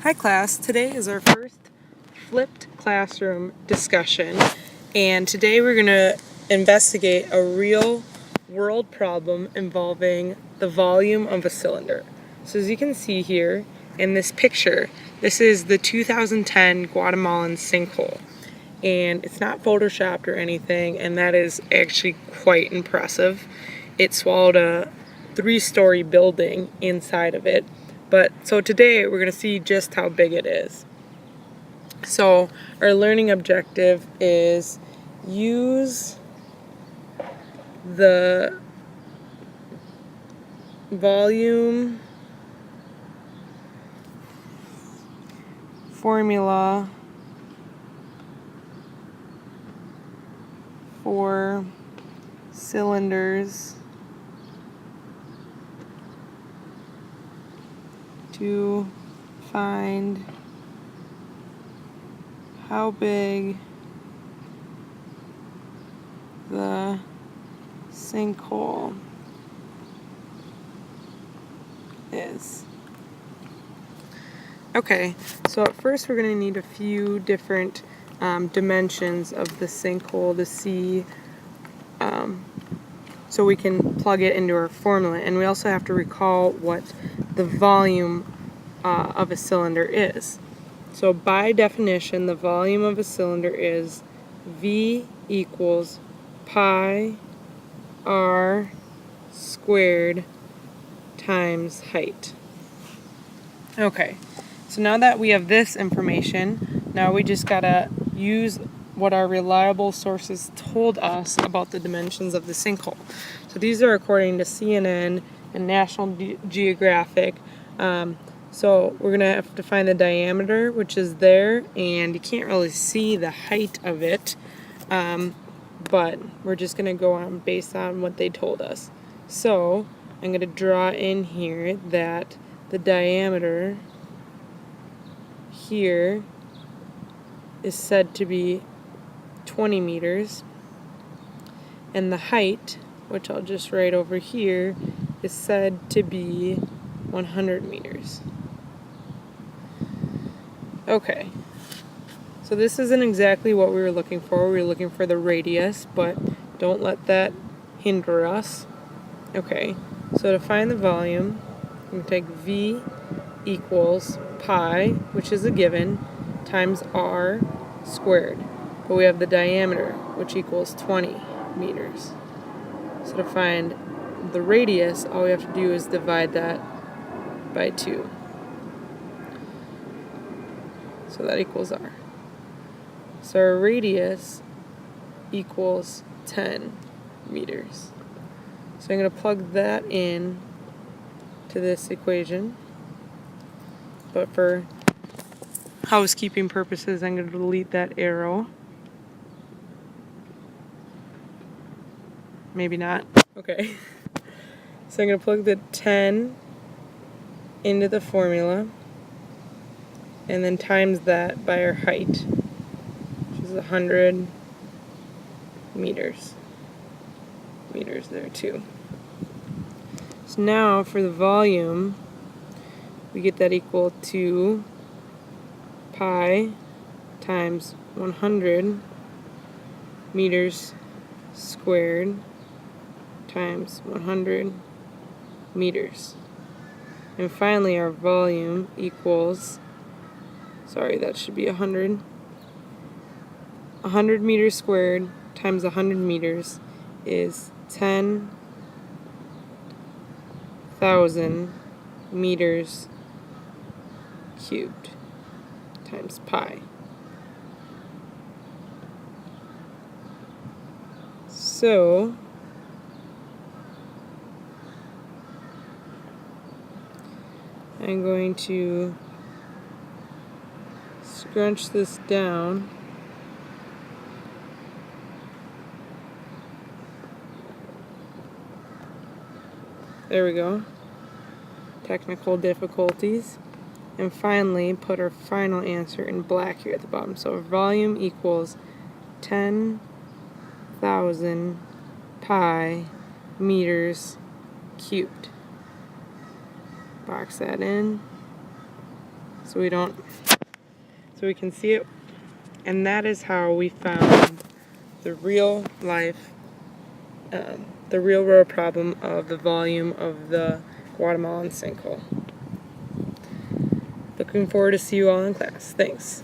Hi class, today is our first flipped classroom discussion, and today we're going to investigate a real world problem involving the volume of a cylinder. So as you can see here in this picture, this is the 2010 Guatemalan sinkhole, and it's not photoshopped or anything, and that is actually quite impressive. It swallowed a 3-story building inside of it. So today we're going to see just how big it is. So our learning objective is use the volume formula for cylinders to find how big the sinkhole is. Okay, so at first we're going to need a few different dimensions of the sinkhole to see, so we can plug it into our formula, and we also have to recall what the volume of a cylinder is. So by definition, the volume of a cylinder is V equals pi r squared times height. Okay, so now that we have this information, now we just gotta use what our reliable sources told us about the dimensions of the sinkhole. So these are according to CNN and National Geographic. So we're gonna have to find the diameter, which is there, and you can't really see the height of it, but we're just gonna go on based on what they told us. So I'm gonna draw in here that the diameter here is said to be 20 meters, and the height, which I'll just write over here, is said to be 100 meters. Okay, so this isn't exactly what we were looking for. We were looking for the radius, but don't let that hinder us. Okay, so to find the volume, we can take V equals pi, which is a given, times r squared. But we have the diameter, which equals 20 meters. So to find the radius, all we have to do is divide that by 2. So that equals r. So our radius equals 10 meters. So I'm going to plug that in to this equation. But for housekeeping purposes, I'm going to delete that arrow. Maybe not. Okay. So I'm going to plug the 10 into the formula, and then times that by our height, which is 100 meters. Meters there too. So now for the volume, we get that equal to pi times 100 meters squared times 100 meters. And finally our volume equals, sorry, that should be 100. 100 meters squared times 100 meters is 10,000 meters cubed times pi. So I'm going to scrunch this down. There we go. Technical difficulties. And finally, put our final answer in black here at the bottom. So our volume equals 10,000 pi meters cubed. Box that in. So so we can see it. And that is how we found the real world problem of the volume of the Guatemalan sinkhole. Looking forward to see you all in class. Thanks.